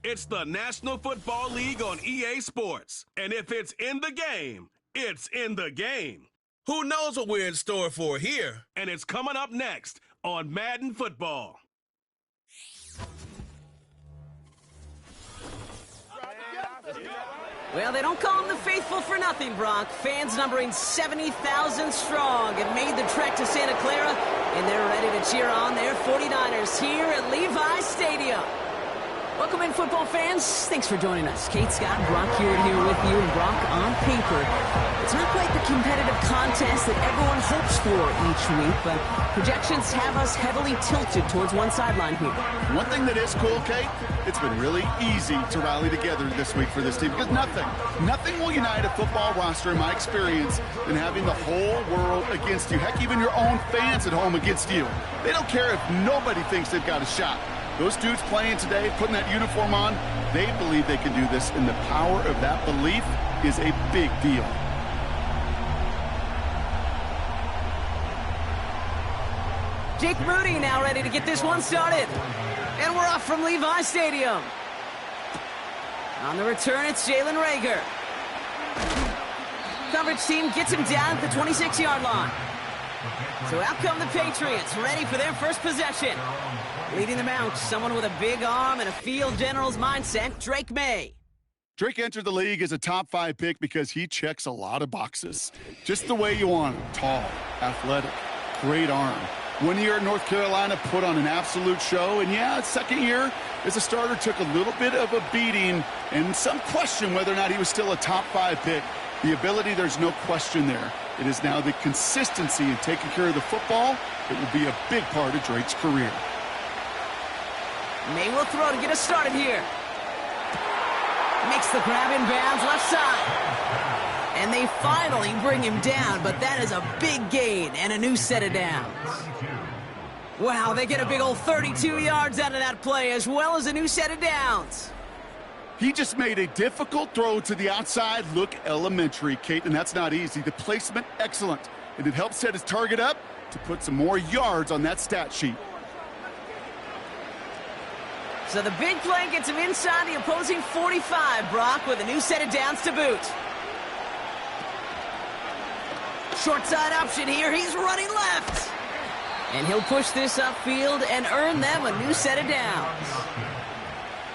It's the National Football League on EA Sports. And if it's in the game, it's in the game. Who knows what we're in store for here? And it's coming up next on Madden Football. Well, they don't call them the faithful for nothing, Brock. Fans numbering 70,000 strong have made the trek to Santa Clara, and they're ready to cheer on their 49ers here at Levi Stadium. Welcome in, football fans. Thanks for joining us. Kate, Scott, Brock here with you, and Brock, on paper, it's not quite the competitive contest that everyone hopes for each week, but projections have us heavily tilted towards one sideline here. One thing that is cool, Kate, it's been really easy to rally together this week for this team, because nothing will unite a football roster, in my experience, than having the whole world against you. Heck, even your own fans at home against you. They don't care if nobody thinks they've got a shot. Those dudes playing today, putting that uniform on, they believe they can do this, and the power of that belief is a big deal. Jake Moody now ready to get this one started. And we're off from Levi Stadium. On the return, it's Jalen Reagor. Coverage team gets him down at the 26-yard line. So out come the Patriots, ready for their first possession. Leading them out, someone with a big arm and a field general's mindset, Drake May. Drake entered the league as a top 5 pick because he checks a lot of boxes. Just the way you want him. Tall, athletic, great arm. 1 year at North Carolina, put on an absolute show. And yeah, his second year as a starter took a little bit of a beating and some question whether or not he was still a top 5 pick. The ability, there's no question there. It is now the consistency in taking care of the football that will be a big part of Drake's career. May will throw to get us started here. Makes the grab in bounds left side. And they finally bring him down, but that is a big gain and a new set of downs. Wow, they get a big old 32 yards out of that play, as well as a new set of downs. He just made a difficult throw to the outside look elementary, Kate, and that's not easy. The placement, excellent. And it helped set his target up to put some more yards on that stat sheet. So the big play gets him inside the opposing 45, Brock, with a new set of downs to boot. Short side option here. He's running left. And he'll push this upfield and earn them a new set of downs.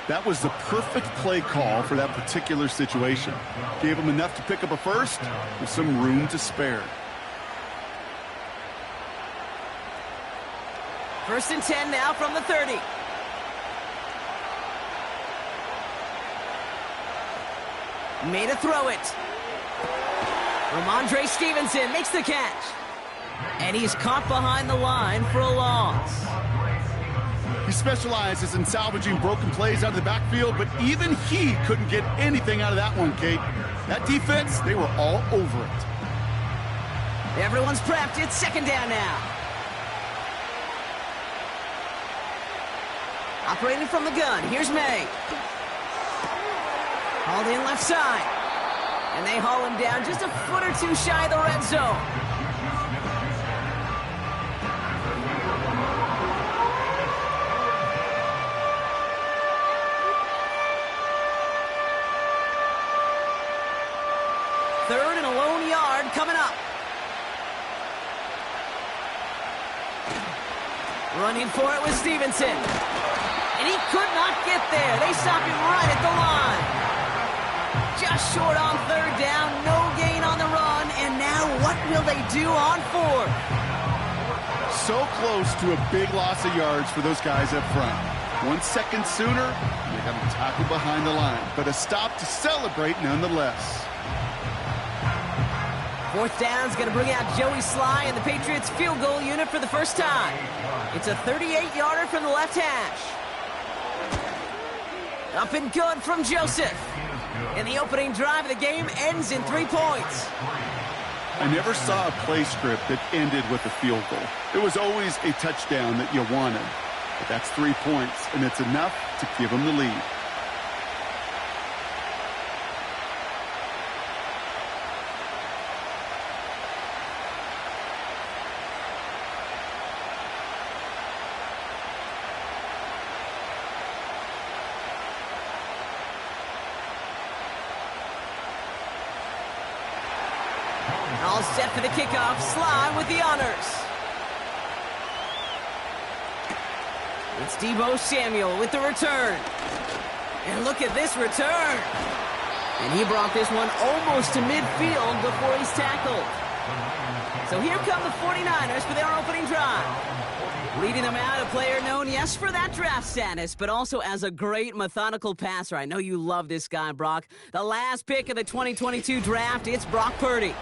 That was the perfect play call for that particular situation. Gave him enough to pick up a first with some room to spare. First and 10 now from the 30. Made a throw it. Ramondre Stevenson makes the catch. And he's caught behind the line for a loss. He specializes in salvaging broken plays out of the backfield, but even he couldn't get anything out of that one, Kate. That defense, they were all over it. Everyone's prepped. It's second down now. Operating from the gun, here's May. Hauled in left side. And they haul him down just a foot or two shy of the red zone. Third and a lone yard coming up. Running for it was Stevenson. And he could not get there. They stop him right at the line. Just short on third down, no gain on the run, and now what will they do on fourth? so close to a big loss of yards for those guys up front. 1 second sooner, they got to tackle behind the line, but a stop to celebrate nonetheless. Fourth down's going to bring out Joey Sly and the Patriots field goal unit for the first time. It's a 38-yarder from the left hash. Up and good from Joseph. And the opening drive of the game ends in 3 points. I never saw a play script that ended with a field goal. It was always a touchdown that you wanted. But that's 3 points, and it's enough to give them the lead. All set for the kickoff. Sly with the honors. It's Deebo Samuel with the return. And look at this return. And he brought this one almost to midfield before he's tackled. So here come the 49ers for their opening drive. Leading them out, a player known, yes, for that draft status, but also as a great methodical passer. I know you love this guy, Brock. The last pick of the 2022 draft, it's Brock Purdy.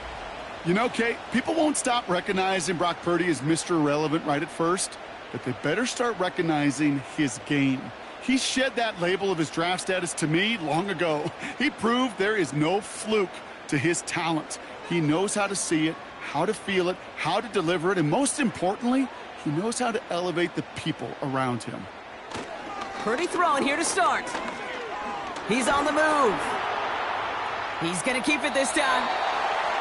You know, Kate, people won't stop recognizing Brock Purdy as Mr. Irrelevant right at first, but they better start recognizing his game. He shed that label of his draft status to me long ago. He proved there is no fluke to his talent. He knows how to see it, how to feel it, how to deliver it, and most importantly, he knows how to elevate the people around him. Purdy throwing here to start. He's on the move. He's going to keep it this time.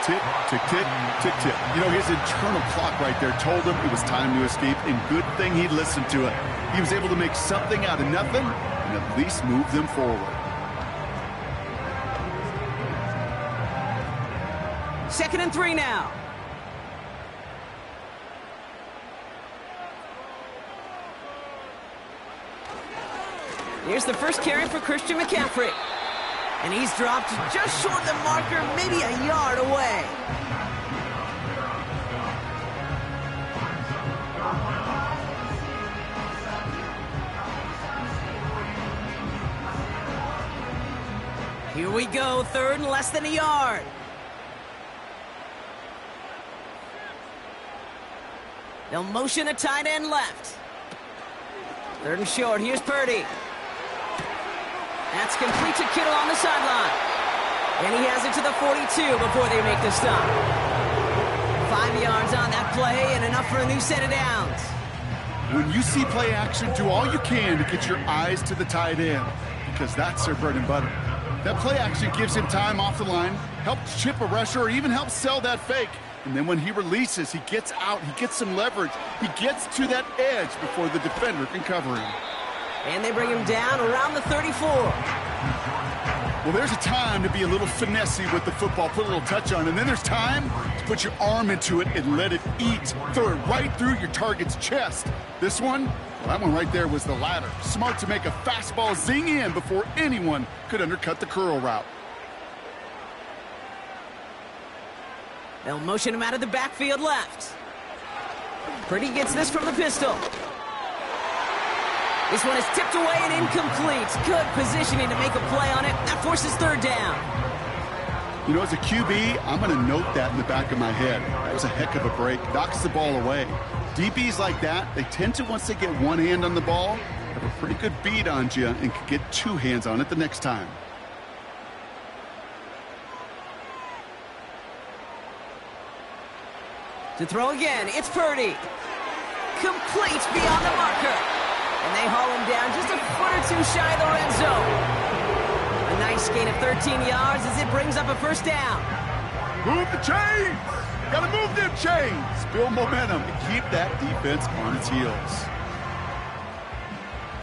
Tick, tick, tick, tick, tick. You know, his internal clock right there told him it was time to escape, and good thing he listened to it. He was able to make something out of nothing and at least move them forward. Second and 3 now. Here's the first carry for Christian McCaffrey. And he's dropped just short of the marker, maybe a yard away. Here we go, third and less than a yard. They'll motion a tight end left. Third and short, here's Purdy. That's complete to Kittle on the sideline. And he has it to the 42 before they make the stop. 5 yards on that play and enough for a new set of downs. When you see play action, do all you can to get your eyes to the tight end, because that's their bread and butter. That play action gives him time off the line, helps chip a rusher, or even helps sell that fake. And then when he releases, he gets out, he gets some leverage. He gets to that edge before the defender can cover him. And they bring him down around the 34. Well, there's a time to be a little finessey with the football, put a little touch on, and then there's time to put your arm into it and let it eat. Throw it right through your target's chest. This one, well, that one right there was the latter. Smart to make a fastball zing in before anyone could undercut the curl route. They'll motion him out of the backfield left. Purdy gets this from the pistol. This one is tipped away and incomplete. Good positioning to make a play on it. That forces third down. You know, as a QB, I'm going to note that in the back of my head. That was a heck of a break. Knocks the ball away. DBs like that, they tend to, once they get one hand on the ball, have a pretty good beat on you and can get 2 hands on it the next time. To throw again, it's Purdy. Complete beyond the marker. And they haul him down just a foot or 2 shy of the red zone. A nice gain of 13 yards as it brings up a first down. Move the chains! Gotta move them chains! Build momentum and keep that defense on its heels.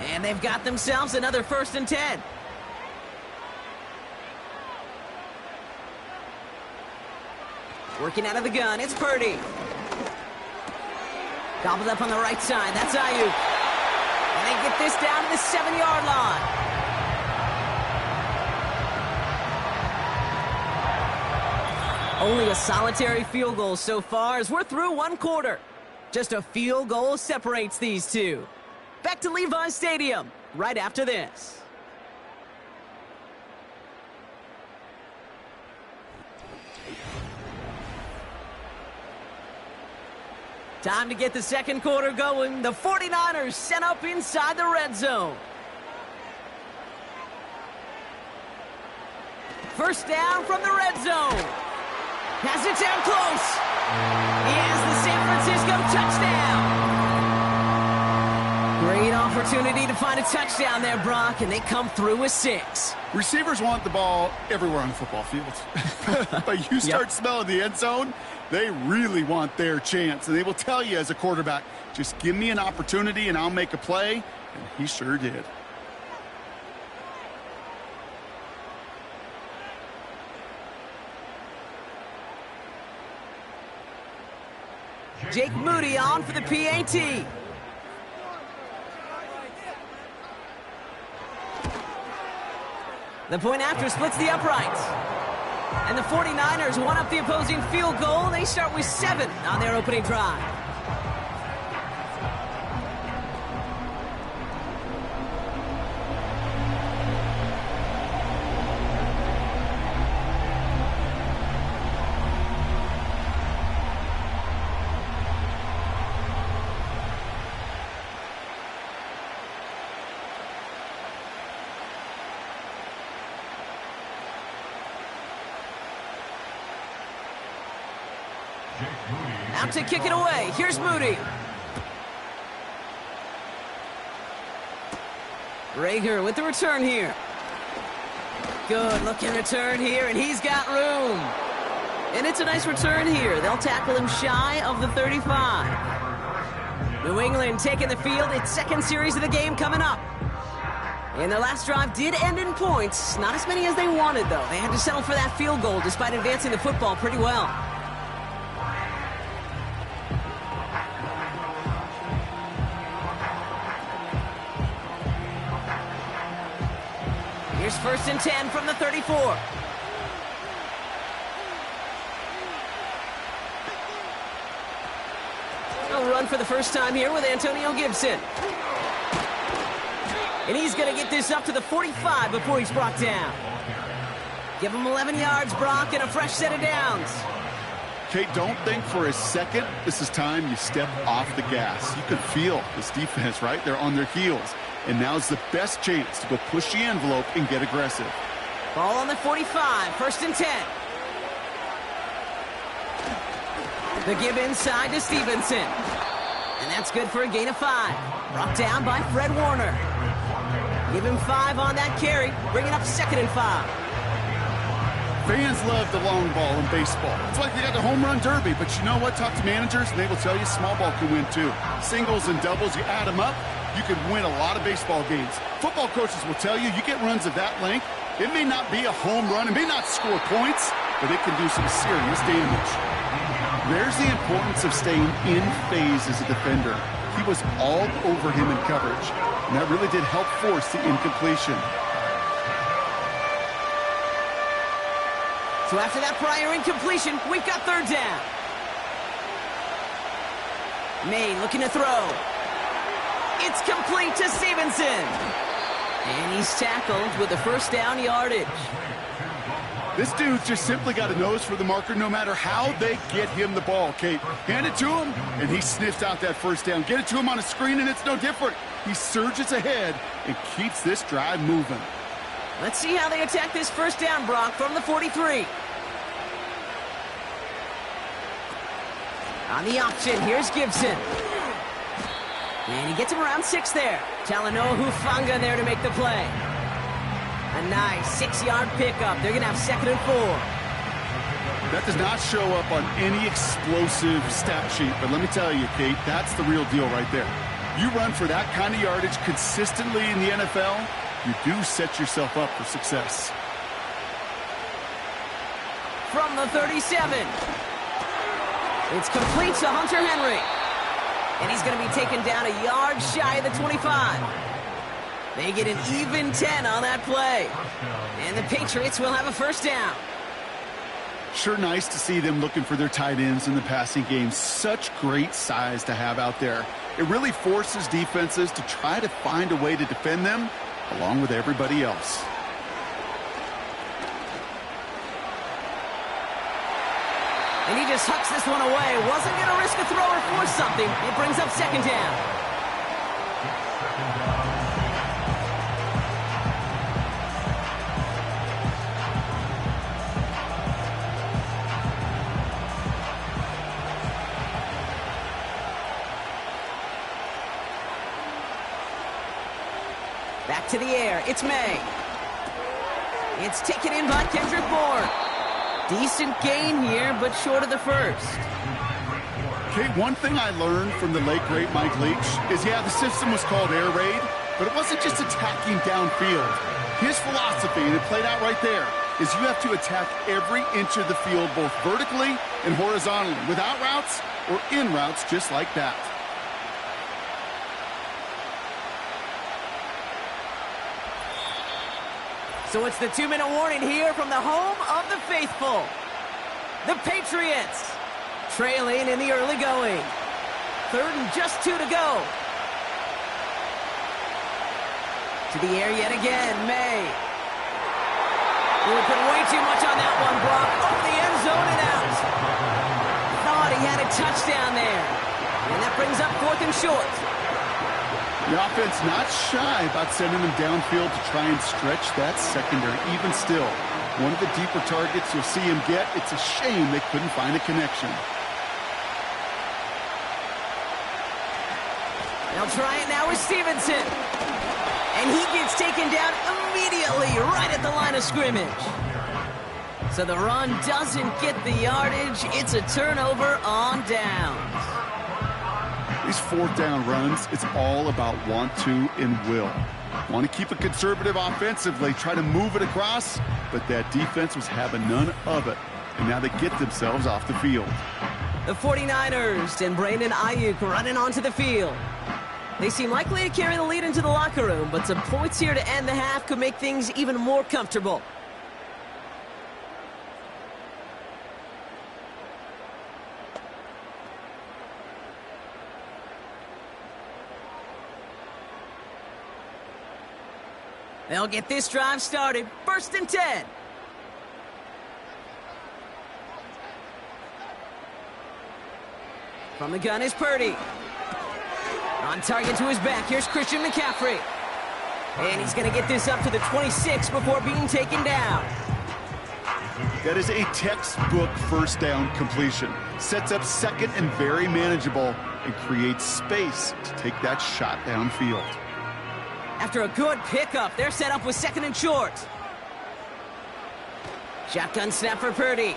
And they've got themselves another 1st and 10. Working out of the gun, it's Purdy. Gobbled up on the right side, that's Ayuk. And they get this down to the 7-yard line. Only a solitary field goal so far as we're through 1 quarter. Just a field goal separates these two. Back to Levi Stadium right after this. Time to get the second quarter going. The 49ers set up inside the red zone. First down from the red zone. Has it down close. He has the San Francisco touchdown. Great opportunity to find a touchdown there, Brock, and they come through with 6. Receivers want the ball everywhere on the football field. But you start smelling the end zone, they really want their chance. And they will tell you as a quarterback, just give me an opportunity and I'll make a play. And he sure did. Jake Moody on for the PAT. The point after splits the uprights. And the 49ers won up the opposing field goal. They start with 7 on their opening drive. Out to kick it away. Here's Moody. Rager with the return here. Good looking return here, and he's got room. And it's a nice return here. They'll tackle him shy of the 35. New England taking the field. Its second series of the game coming up. And their last drive did end in points. Not as many as they wanted, though. They had to settle for that field goal despite advancing the football pretty well. Here's 1st and 10 from the 34. A run for the first time here with Antonio Gibson. And he's going to get this up to the 45 before he's brought down. Give him 11 yards, Brock, and a fresh set of downs. Kate, don't think for a second this is time you step off the gas. You could feel this defense, right? They're on their heels. And now's the best chance to go push the envelope and get aggressive. Ball on the 45, 1st and 10. The give inside to Stevenson. And that's good for a gain of 5. Brought down by Fred Warner. Give him 5 on that carry, bringing up 2nd and 5. Fans love the long ball in baseball. It's like they got the home run derby, but you know what? Talk to managers, and they will tell you small ball can win too. Singles and doubles, you add them up, you can win a lot of baseball games. Football coaches will tell you, you get runs of that length, it may not be a home run, it may not score points, but it can do some serious damage. There's the importance of staying in phase as a defender. He was all over him in coverage, and that really did help force the incompletion. So after that prior incompletion, we've got 3rd down. May looking to throw. It's complete to Stevenson. And he's tackled with the 1st down yardage. This dude's just simply got a nose for the marker no matter how they get him the ball, Kate. Hand it to him, and he sniffs out that 1st down. Get it to him on a screen, and it's no different. He surges ahead and keeps this drive moving. Let's see how they attack this 1st down, Brock, from the 43. On the option, here's Gibson. And he gets him around 6 there. Talanoa Hufanga there to make the play. A nice 6-yard pickup. They're going to have 2nd and 4. That does not show up on any explosive stat sheet, but let me tell you, Kate, that's the real deal right there. You run for that kind of yardage consistently in the NFL, you do set yourself up for success. From the 37. It's complete to Hunter Henry. And he's going to be taken down a yard shy of the 25. They get an even 10 on that play. And the Patriots will have a 1st down. Sure nice to see them looking for their tight ends in the passing game. Such great size to have out there. It really forces defenses to try to find a way to defend them along with everybody else. And he just hucks this one away. Wasn't going to risk a throw or force something. It brings up second down. Back to the air. It's May. It's taken in by Kendrick Bourne. Decent gain here, but short of the first. Okay, one thing I learned from the late, great Mike Leach is, yeah, the system was called air raid, but it wasn't just attacking downfield. His philosophy, and it played out right there, is you have to attack every inch of the field, both vertically and horizontally, without routes or in routes, just like that. So it's the 2-minute warning here from the home of the faithful. The Patriots trailing in the early going. 3rd and just 2 to go. To the air yet again, May. We put way too much on that one, Brock. Over the end zone and out. Thought he had a touchdown there. And that brings up 4th and short. The offense not shy about sending them downfield to try and stretch that secondary. Even still, one of the deeper targets you'll see him get. It's a shame they couldn't find a connection. They'll try it now with Stevenson. And he gets taken down immediately right at the line of scrimmage. So the run doesn't get the yardage. It's a turnover on downs. These 4th down runs, it's all about want to and will. Want to keep it conservative offensively, try to move it across, but that defense was having none of it. And now they get themselves off the field. The 49ers and Brandon Ayuk running onto the field. They seem likely to carry the lead into the locker room, but some points here to end the half could make things even more comfortable. They'll get this drive started. 1st and 10. From the gun is Purdy. On target to his back. Here's Christian McCaffrey. And he's going to get this up to the 26 before being taken down. That is a textbook 1st down completion. Sets up 2nd and very manageable and creates space to take that shot downfield. After a good pickup, they're set up with 2nd and short. Shotgun snap for Purdy.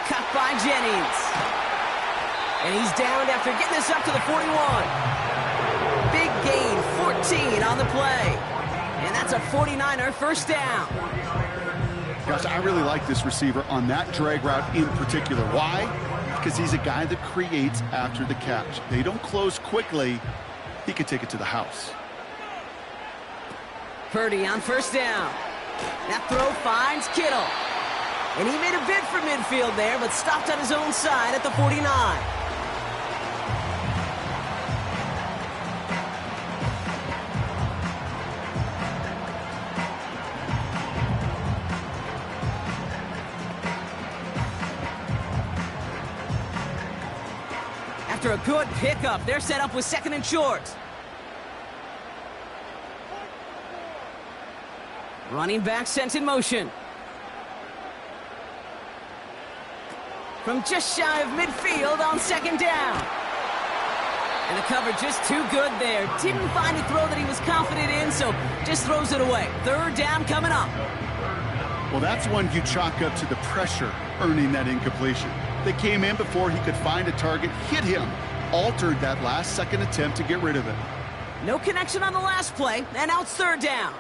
Cut by Jennings. And he's downed after getting this up to the 41. Big gain, 14 on the play. And that's a 49er 1st down. Gosh, I really like this receiver on that drag route in particular. Why? Because he's a guy that creates after the catch. They don't close quickly. He could take it to the house. Purdy on 1st down. That throw finds Kittle. And he made a bid for midfield there, but stopped on his own side at the 49. After a good pickup, they're set up with 2nd and short. Running back sent in motion. From just shy of midfield on 2nd down. And the cover just too good there. Didn't find a throw that he was confident in, so just throws it away. 3rd down coming up. Well, that's one you chalk up to the pressure earning that incompletion. They came in before he could find a target, hit him, altered that last 2nd attempt to get rid of it. No connection on the last play, and now it's 3rd down.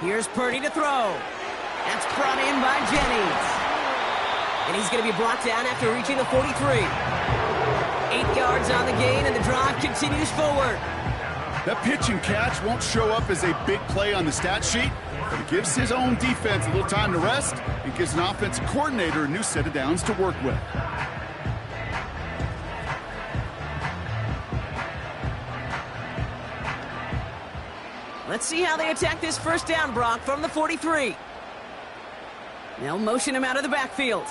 Here's Purdy to throw. That's brought in by Jennings. And he's going to be brought down after reaching the 43. 8 yards on the gain, and the drive continues forward. That pitch and catch won't show up as a big play on the stat sheet, but it gives his own defense a little time to rest and gives an offensive coordinator a new set of downs to work with. Let's see how they attack this first down, Brock, from the 43. They'll motion him out of the backfield.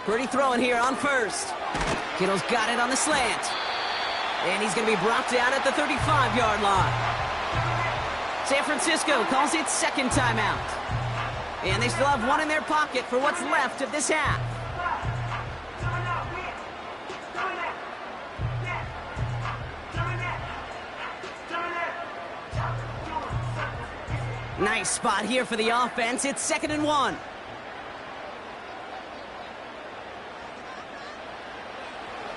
Purdy throwing here on first. Kittle's got it on the slant. And he's going to be brought down at the 35-yard line. San Francisco calls it second timeout. And they still have one in their pocket for what's left of this half. Nice spot here for the offense. It's 2nd and 1.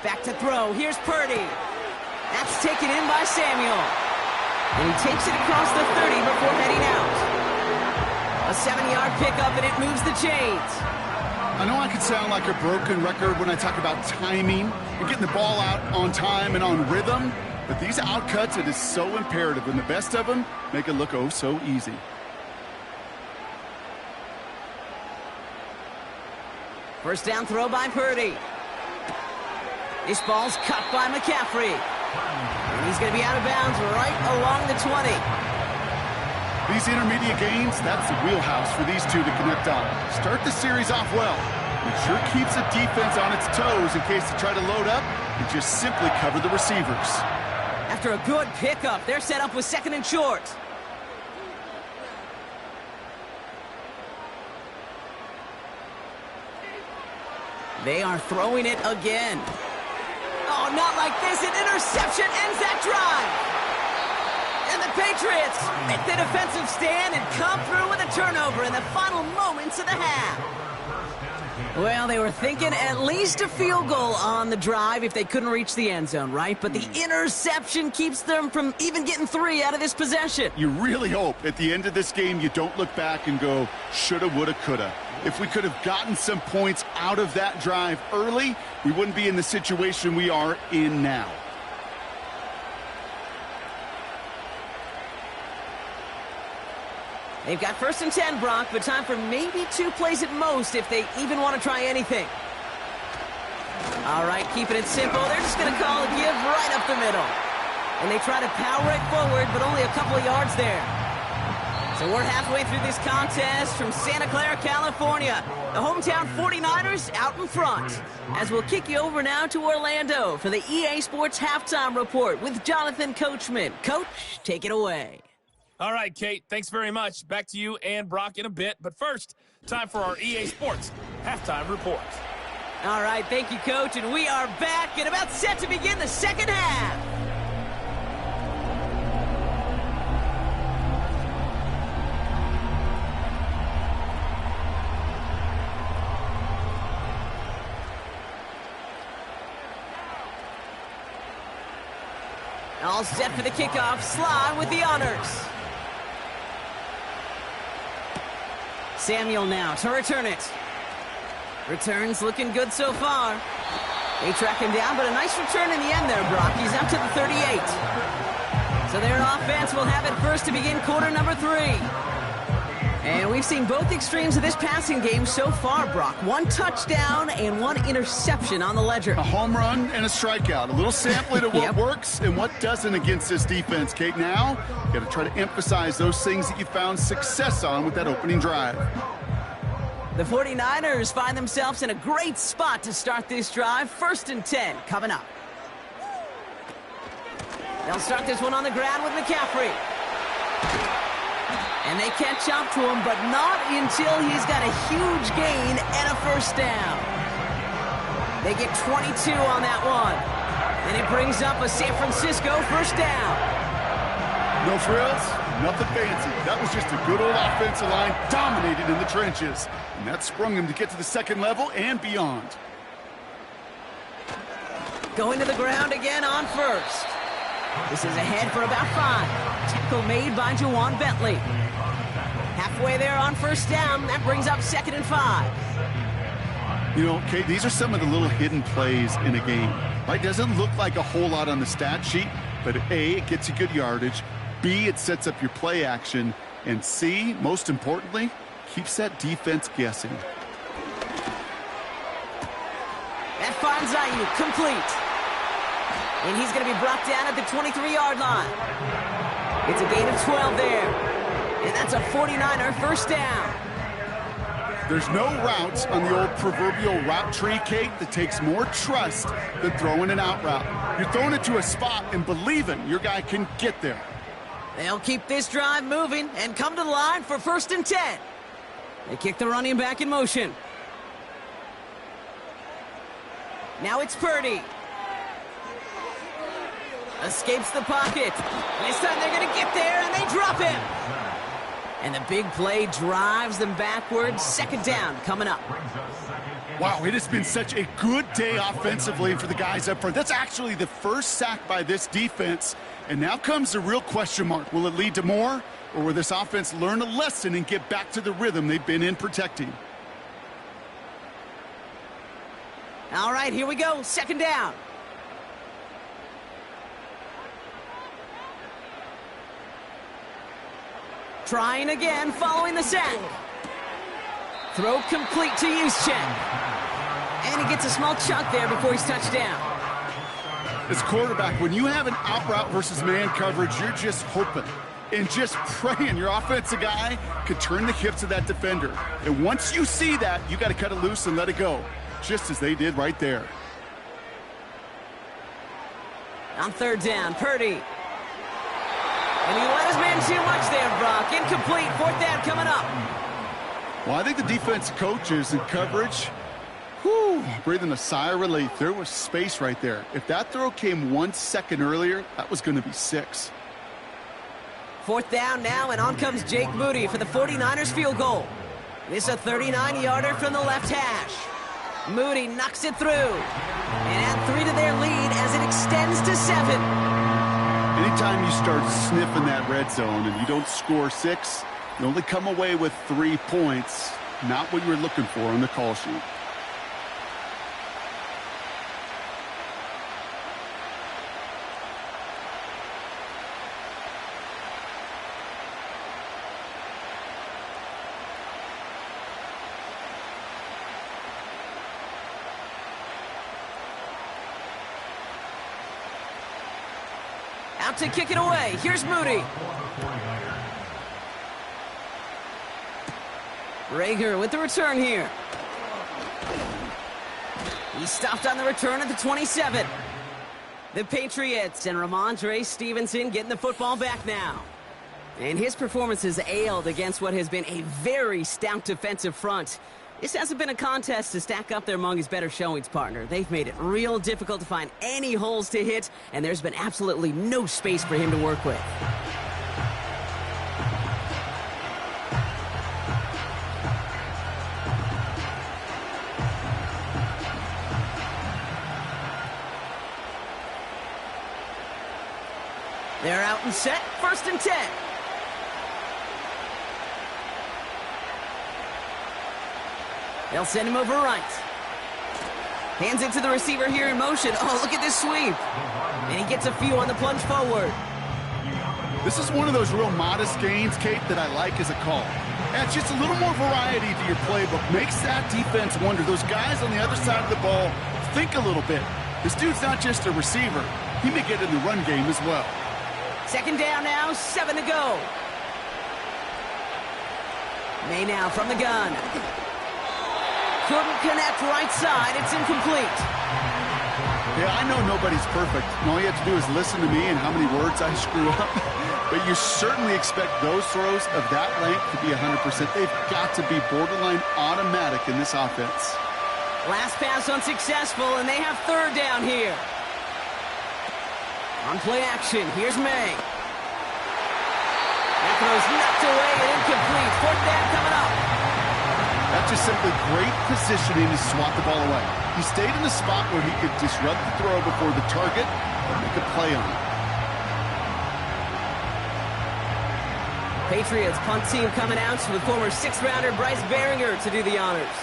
Back to throw. Here's Purdy. That's taken in by Samuel. And he takes it across the 30 before heading out. A 7-yard pickup, and it moves the chains. I know I could sound like a broken record when I talk about timing and getting the ball out on time and on rhythm, but these outcuts, it is so imperative, and the best of them make it look oh so easy. First down throw by Purdy. This ball's cut by McCaffrey. And he's going to be out of bounds right along the 20. These intermediate gains, that's the wheelhouse for these two to connect on. Start the series off well. It sure keeps the defense on its toes in case they try to load up and just simply cover the receivers. After a good pickup, they're set up with 2nd and short. They are throwing it again. Oh, not like this. An interception ends that drive. And the Patriots make the defensive stand and come through with a turnover in the final moments of the half. Well, they were thinking at least a field goal on the drive if they couldn't reach the end zone, right? But the interception keeps them from even getting 3 out of this possession. You really hope at the end of this game you don't look back and go, shoulda, woulda, coulda. If we could have gotten some points out of that drive early, we wouldn't be in the situation we are in now. They've got 1st and 10, Brock, but time for maybe 2 plays at most if they even want to try anything. All right, keeping it simple. They're just going to call a give right up the middle. And they try to power it forward, but only a couple of yards there. So we're halfway through this contest from Santa Clara, California. The hometown 49ers out in front. As we'll kick you over now to Orlando for the EA Sports Halftime Report with Jonathan Coachman. Coach, take it away. All right, Kate, thanks very much. Back to you and Brock in a bit. But first, time for our EA Sports Halftime Report. All right, thank you, Coach. And we are back and about set to begin the second half. All set for the kickoff. Sly with the honors. Samuel now to return it. Returns looking good so far. They track him down, but a nice return in the end there, Brock. He's up to the 38. So their offense will have it first to begin quarter number 3. And we've seen both extremes of this passing game so far, Brock. 1 touchdown and 1 interception on the ledger. A home run and a strikeout. A little sampling of what works and what doesn't against this defense, Kate. Now, you got to try to emphasize those things that you found success on with that opening drive. The 49ers find themselves in a great spot to start this drive. 1st and 10 coming up. They'll start this one on the ground with McCaffrey. And they catch up to him, but not until he's got a huge gain and a first down. They get 22 on that one. And it brings up a San Francisco first down. No frills, nothing fancy. That was just a good old offensive line dominated in the trenches. And that sprung him to get to the second level and beyond. Going to the ground again on first. This is ahead for about 5. Tackle made by Jawan Bentley. Halfway there on first down. That brings up 2nd and 5. You know, Kate, these are some of the little hidden plays in a game. Right? Doesn't look like a whole lot on the stat sheet, But A, it gets you good yardage. B, it sets up your play action. And C, most importantly, keeps that defense guessing. That finds Ayuk complete. And he's going to be brought down at the 23-yard line. It's a gain of 12 there. And that's a 49er first down. There's no routes on the old proverbial route tree, Kate, that takes more trust than throwing an out route. You're throwing it to a spot and believing your guy can get there. They'll keep this drive moving and come to the line for 1st and 10. They kick the running back in motion. Now it's Purdy. Escapes the pocket. This time they're going to get there, and they drop him. And the big play drives them backwards. 2nd down coming up. Wow, it has been such a good day offensively for the guys up front. That's actually the first sack by this defense. And now comes the real question mark. Will it lead to more, or will this offense learn a lesson and get back to the rhythm they've been in protecting? All right, here we go. 2nd down. Trying again, following the sack. Throw complete to Juszczyk. And he gets a small chunk there before he's touched down. As quarterback, when you have an out route versus man coverage, you're just hoping and just praying your offensive guy could turn the hips of that defender. And once you see that, you got to cut it loose and let it go, just as they did right there. On 3rd down, Purdy. And he let his man too much there, Brock. Incomplete. 4th down coming up. Well, I think the defense coaches and coverage, breathing a sigh of relief. There was space right there. If that throw came 1 second earlier, that was going to be 6. 4th down now, and on comes Jake Moody for the 49ers field goal. This is a 39-yarder from the left hash. Moody knocks it through. And add 3 to their lead as it extends to 7. Anytime you start sniffing that red zone and you don't score 6, you only come away with 3 points. Not what you were looking for on the call sheet. Out to kick it away. Here's Moody. Rager with the return here. He stopped on the return at the 27. The Patriots and Ramondre Stevenson getting the football back now. And his performance has ailed against what has been a very stout defensive front. This hasn't been a contest to stack up there among his better showings, partner. They've made it real difficult to find any holes to hit, and there's been absolutely no space for him to work with. They're out and set. 1st and 10. They'll send him over right. Hands it to the receiver here in motion. Oh, look at this sweep. And he gets a few on the plunge forward. This is one of those real modest gains, Kate, that I like as a call. Adds just a little more variety to your playbook. Makes that defense wonder. Those guys on the other side of the ball think a little bit. This dude's not just a receiver. He may get in the run game as well. 2nd down now, 7 to go. May now from the gun. Couldn't connect right side. It's incomplete. Yeah, I know nobody's perfect. And all you have to do is listen to me and how many words I screw up. But you certainly expect those throws of that length to be 100%. They've got to be borderline automatic in this offense. Last pass unsuccessful, and they have 3rd down here. On play action, here's May. That throw's knocked away and incomplete. 4th down coming up. That's just simply great positioning to swat the ball away. He stayed in the spot where he could disrupt the throw before the target and make a play on it. Patriots punt team coming out with former 6th-rounder Bryce Baringer to do the honors.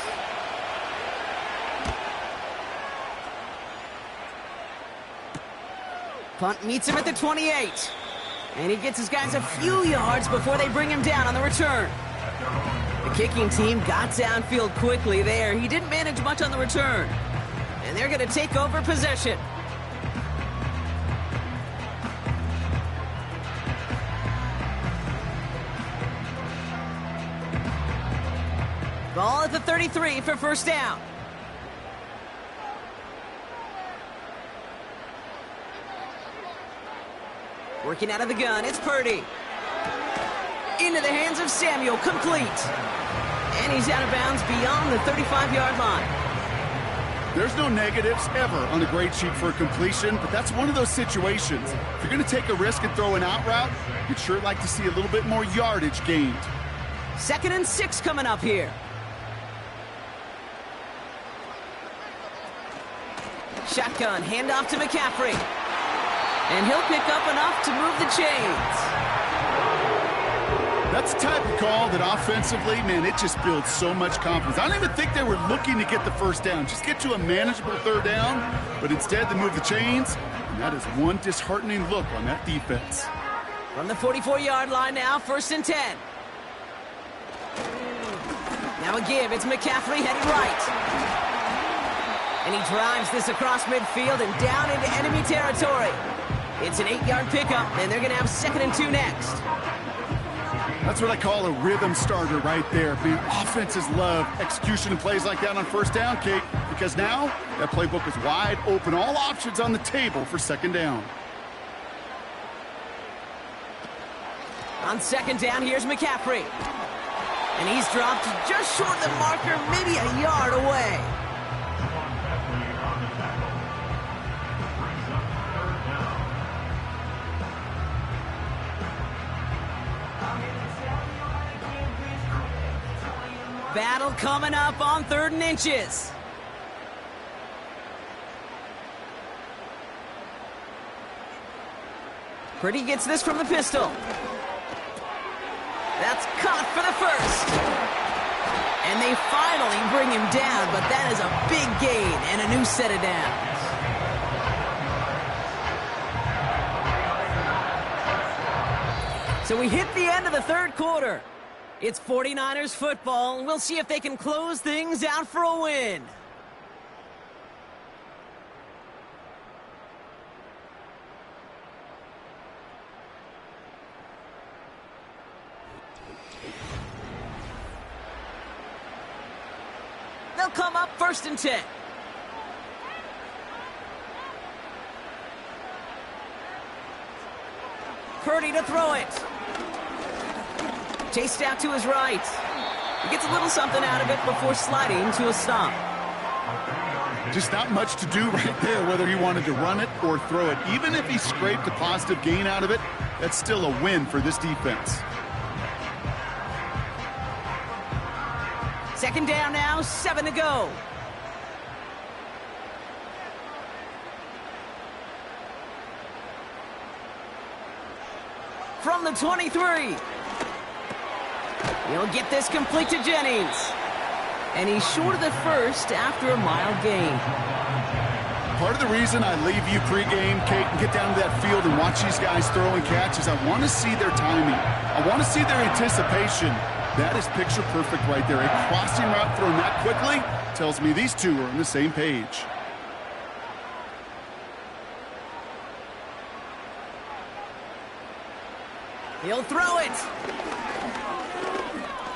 Punt meets him at the 28. And he gets his guys a few yards before they bring him down on the return. The kicking team got downfield quickly there. He didn't manage much on the return. And they're going to take over possession. Ball at the 33 for first down. Working out of the gun, it's Purdy. Into the hands of Samuel, complete. And he's out of bounds beyond the 35-yard line. There's no negatives ever on a grade sheet for a completion, but that's one of those situations. If you're going to take a risk and throw an out route, you'd sure like to see a little bit more yardage gained. 2nd and 6 coming up here. Shotgun, handoff to McCaffrey. And he'll pick up enough to move the chains. That's the type of call that offensively, man, it just builds so much confidence. I don't even think they were looking to get the first down. Just get to a manageable 3rd down, but instead they move the chains, and that is one disheartening look on that defense. From the 44-yard line now, 1st and 10. Now a give, it's McCaffrey headed right. And he drives this across midfield and down into enemy territory. It's an 8-yard pickup, and they're going to have 2nd and 2 next. That's what I call a rhythm starter right there. Man, offenses love execution and plays like that on 1st down, Kate, because now that playbook is wide open. All options on the table for 2nd down. On 2nd down, here's McCaffrey. And he's dropped just short of the marker, maybe a yard away. Battle coming up on 3rd and inches. Purdy gets this from the pistol. That's caught for the 1st. And they finally bring him down, but that is a big gain and a new set of downs. So we hit the end of the 3rd quarter. It's 49ers football, and we'll see if they can close things out for a win. They'll come up 1st and 10. Purdy to throw it. Chased out to his right. He gets a little something out of it before sliding to a stop. Just not much to do right there, whether he wanted to run it or throw it. Even if he scraped a positive gain out of it, that's still a win for this defense. 2nd down now, 7 to go. From the 23. He'll get this complete to Jennings. And he's short of the 1st after a mild gain. Part of the reason I leave you pregame, Kate, and get down to that field and watch these guys throw and catch is I want to see their timing. I want to see their anticipation. That is picture perfect right there. A crossing route thrown that quickly tells me these two are on the same page. He'll throw it.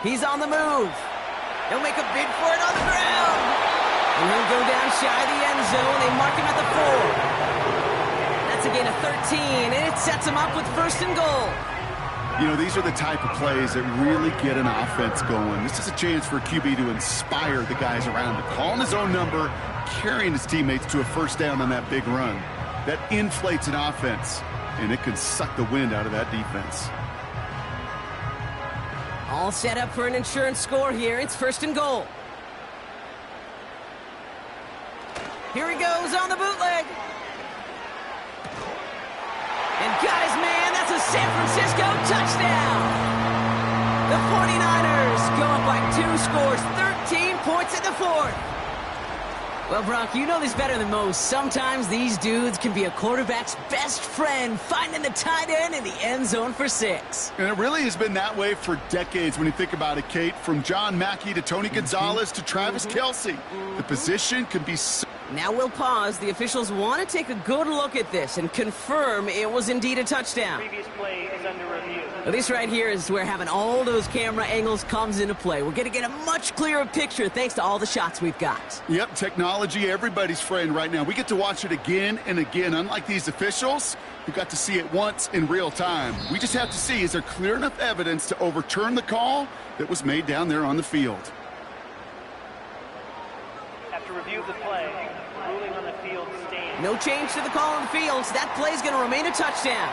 He's on the move. He'll make a bid for it on the ground. And he'll go down shy of the end zone. They mark him at the 4. That's a gain of 13, and it sets him up with 1st and goal. You know, these are the type of plays that really get an offense going. This is a chance for a QB to inspire the guys around him. Calling his own number, carrying his teammates to a 1st down on that big run. That inflates an offense, and it can suck the wind out of that defense. All set up for an insurance score here. It's 1st and goal. Here he goes on the bootleg. And got his man. That's a San Francisco touchdown. The 49ers go up by 2 scores, 13 points in the 4th. Well, Brock, you know this better than most. Sometimes these dudes can be a quarterback's best friend, finding the tight end in the end zone for 6. And it really has been that way for decades when you think about it, Kate. From John Mackey to Tony Gonzalez to Travis Kelce. The position can be so... Now we'll pause. The officials want to take a good look at this and confirm it was indeed a touchdown. Previous play is under review. Well, this right here is where having all those camera angles comes into play. We're going to get a much clearer picture thanks to all the shots we've got. Yep, technology, everybody's friend right now. We get to watch it again and again. Unlike these officials, who got to see it once in real time. We just have to see, is there clear enough evidence to overturn the call that was made down there on the field? After review of the play, ruling on the field stands. No change to the call on the field, so that play's going to remain a touchdown.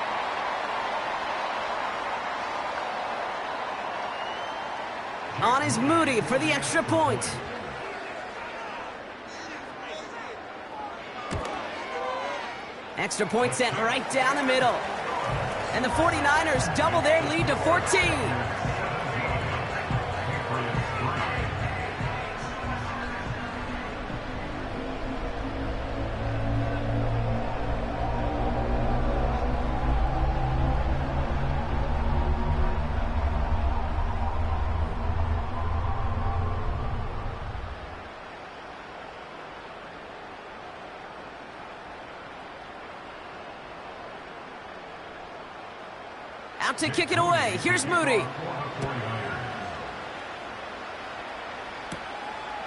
On is Moody for the extra point. Extra point sent right down the middle. And the 49ers double their lead to 14. Out to kick it away. Here's Moody.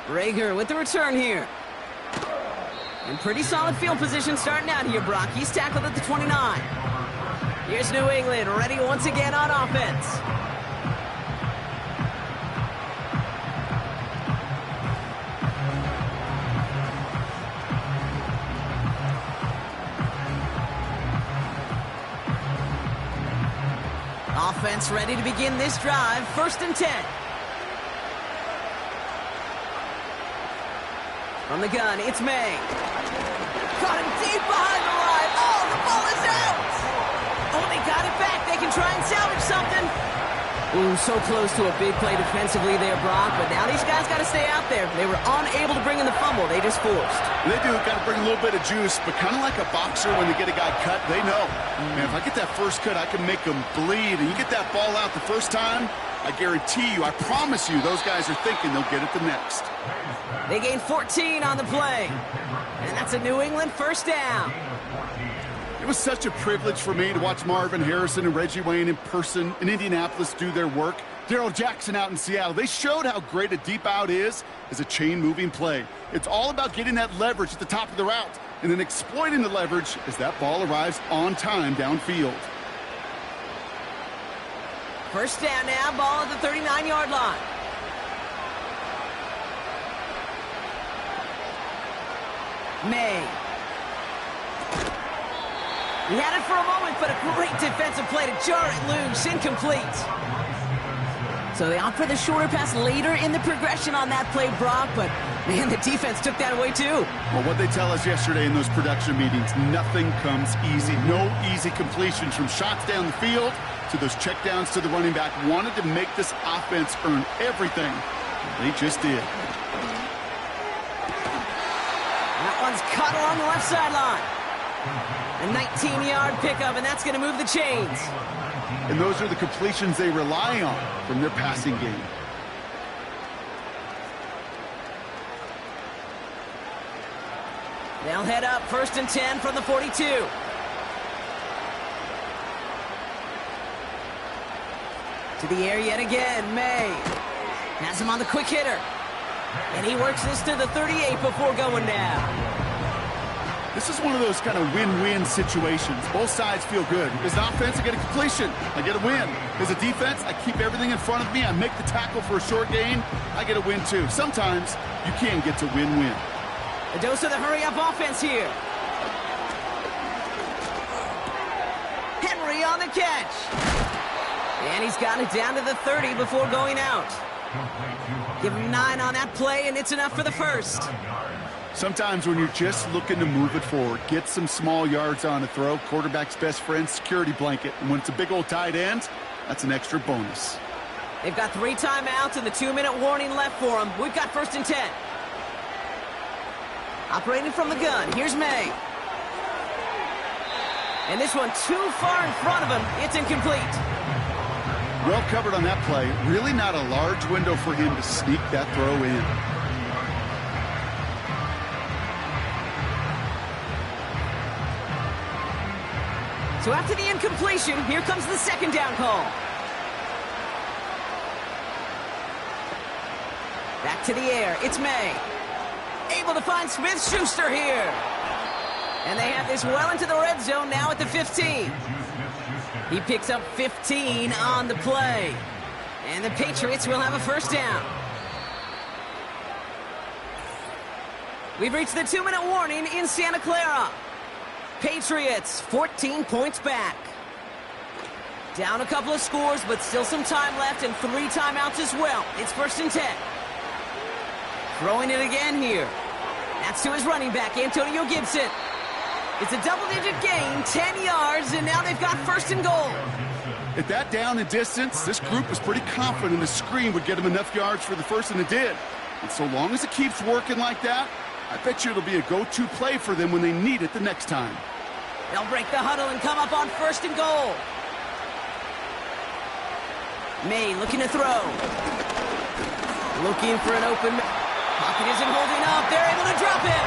Rager with the return here. And pretty solid field position starting out here, Brock. He's tackled at the 29. Here's New England, ready once again on offense. Offense ready to begin this drive. 1st and 10. From the gun, it's May. Caught him deep behind the line. Oh, the ball is out! Oh, they got it back. They can try and salvage something. Ooh, so close to a big play defensively there, Brock. But now these guys got to stay out there. They were unable to bring in the fumble. They just forced. They do. Got to bring a little bit of juice, but kind of like a boxer when they get a guy cut, they know. Man, if I get that first cut, I can make them bleed. And you get that ball out the first time, I guarantee you, I promise you, those guys are thinking they'll get it the next. They gain 14 on the play. And that's a New England 1st down. It was such a privilege for me to watch Marvin Harrison and Reggie Wayne in person in Indianapolis do their work. Darrell Jackson out in Seattle. They showed how great a deep out is as a chain-moving play. It's all about getting that leverage at the top of the route and then exploiting the leverage as that ball arrives on time downfield. 1st down now, ball at the 39-yard line. May. He had it for a moment, but a great defensive play to jar it loose. Incomplete. So they opt for the shorter pass later in the progression on that play, Brock, but, man, the defense took that away, too. Well, what they tell us yesterday in those production meetings, nothing comes easy. No easy completions from shots down the field to those checkdowns to the running back. Wanted to make this offense earn everything. They just did. That one's caught along the left sideline. A 19-yard pickup, and that's going to move the chains. And those are the completions they rely on from their passing game. They'll head up 1st and 10 from the 42. To the air yet again, May. Has him on the quick hitter. And he works this to the 38 before going down. This is one of those kind of win-win situations. Both sides feel good. As an offense, I get a completion. I get a win. As a defense, I keep everything in front of me. I make the tackle for a short gain. I get a win, too. Sometimes you can get to win-win. A dose of the hurry-up offense here. Henry on the catch. And he's got it down to the 30 before going out. Give him 9 on that play, and it's enough for the 1st. Sometimes when you're just looking to move it forward, get some small yards on a throw, quarterback's best friend, security blanket. And when it's a big old tight end, that's an extra bonus. They've got 3 timeouts and the 2-minute warning left for them. We've got 1st and 10. Operating from the gun, here's May. And this one too far in front of him. It's incomplete. Well covered on that play. Really not a large window for him to sneak that throw in. So after the incompletion, here comes the second down call. Back to the air, it's May. Able to find Smith-Schuster here. And they have this well into the red zone now at the 15. He picks up 15 on the play. And the Patriots will have a first down. We've reached the 2-minute warning in Santa Clara. Patriots, 14 points back. Down a couple of scores, but still some time left and 3 timeouts as well. It's 1st and 10. Throwing it again here. That's to his running back, Antonio Gibson. It's a double-digit gain, 10 yards, and now they've got 1st and goal. At that down and distance, this group was pretty confident the screen would get them enough yards for the first, and it did. And so long as it keeps working like that, I bet you it'll be a go-to play for them when they need it the next time. They'll break the huddle and come up on 1st and goal. May looking to throw. Looking for an open. Pocket isn't holding up. They're able to drop it.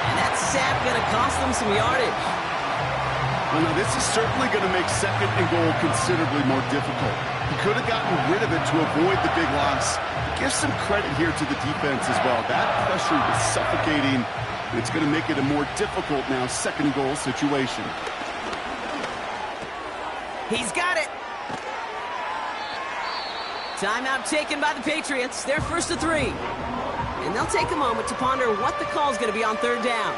And that sack going to cost them some yardage. Well, now this is certainly going to make 2nd and goal considerably more difficult. He could have gotten rid of it to avoid the big loss. Give some credit here to the defense as well. That pressure was suffocating. It's going to make it a more difficult now 2nd and goal situation. He's got it. Timeout taken by the Patriots. They're 1st to 3. And they'll take a moment to ponder what the call is going to be on 3rd down.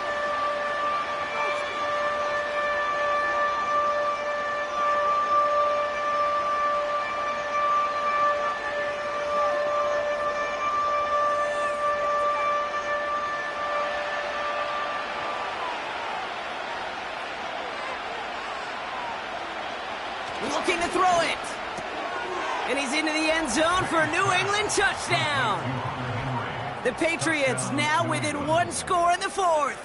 Looking to throw it. And he's into the end zone for a New England touchdown. The Patriots now within 1 score in the 4th.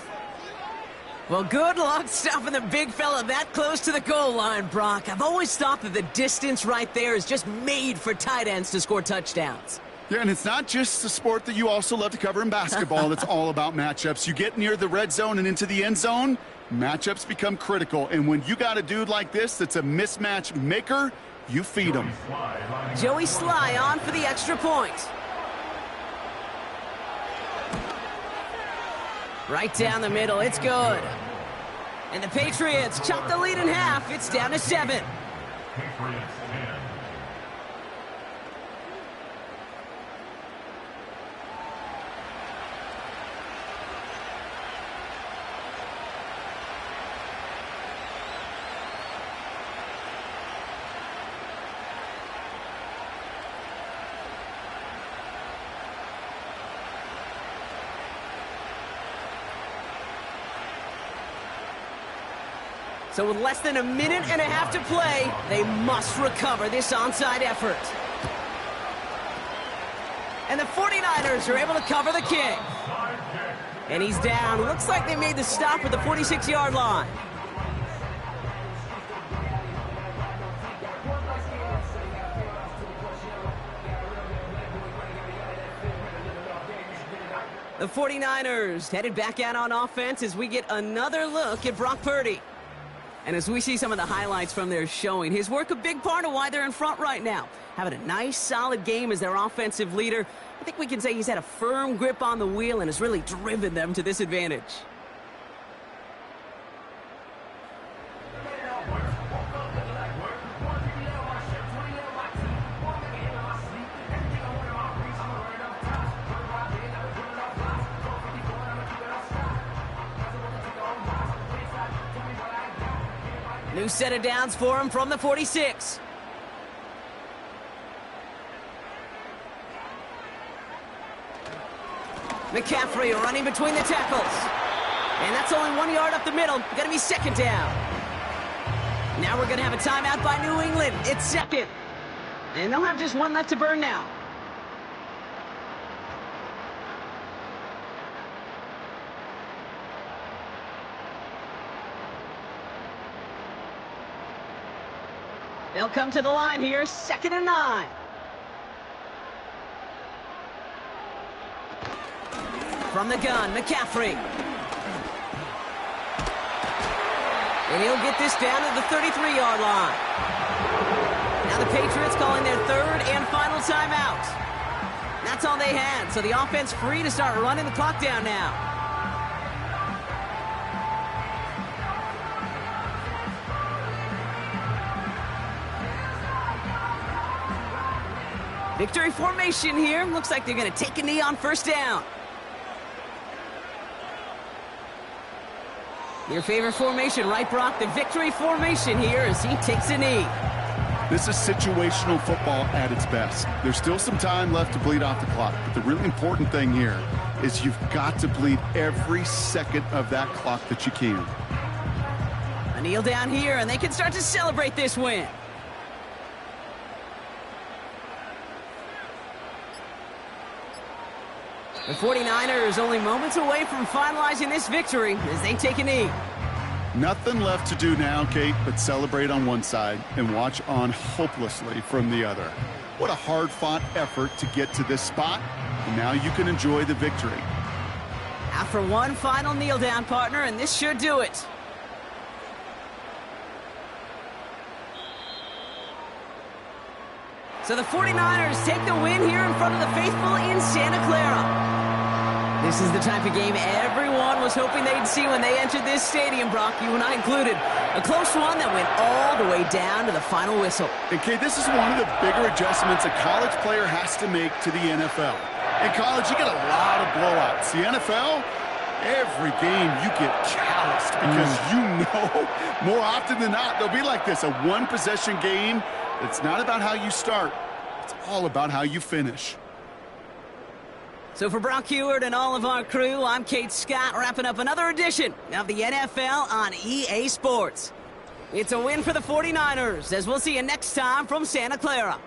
Well, good luck stopping the big fella that close to the goal line, Brock. I've always thought that the distance right there is just made for tight ends to score touchdowns. Yeah, and it's not just the sport that you also love to cover in basketball. That's all about matchups. You get near the red zone and into the end zone, matchups become critical. And when you got a dude like this that's a mismatch maker, you feed him. Joey Sly on for the extra point. Right down the middle, it's good. And the Patriots chop the lead in half. It's down to 7. So with less than a minute and a half to play, they must recover this onside effort. And the 49ers are able to cover the kick. And he's down. Looks like they made the stop at the 46-yard line. The 49ers headed back out on offense as we get another look at Brock Purdy. And as we see some of the highlights from their showing, his work a big part of why they're in front right now. Having a nice, solid game as their offensive leader. I think we can say he's had a firm grip on the wheel and has really driven them to this advantage. New set of downs for him from the 46. McCaffrey running between the tackles. And that's only 1 yard up the middle. Going to be 2nd down. Now we're going to have a timeout by New England. It's 2nd. And they'll have just 1 left to burn now. They'll come to the line here, 2nd and 9. From the gun, McCaffrey. And he'll get this down to the 33-yard line. Now the Patriots calling their 3rd and final timeout. That's all they had, so the offense free to start running the clock down now. Victory formation here. Looks like they're going to take a knee on 1st down. Your favorite formation, right, Brock? The victory formation here as he takes a knee. This is situational football at its best. There's still some time left to bleed off the clock, but the really important thing here is you've got to bleed every second of that clock that you can. A kneel down here, and they can start to celebrate this win. The 49ers only moments away from finalizing this victory as they take a knee. Nothing left to do now, Kate, but celebrate on one side and watch on hopelessly from the other. What a hard-fought effort to get to this spot, and now you can enjoy the victory. After one final kneel down, partner, and this should do it. So the 49ers take the win here in front of the faithful in Santa Clara. This is the type of game everyone was hoping they'd see when they entered this stadium, Brock, you and I included. A close one that went all the way down to the final whistle. And, Kate, this is one of the bigger adjustments a college player has to make to the NFL. In college, you get a lot of blowouts. The NFL, every game you get calloused because you know more often than not they'll be like this, a one-possession game. It's not about how you start. It's all about how you finish. So for Brock Heward and all of our crew, I'm Kate Scott, wrapping up another edition of the NFL on EA Sports. It's a win for the 49ers, as we'll see you next time from Santa Clara.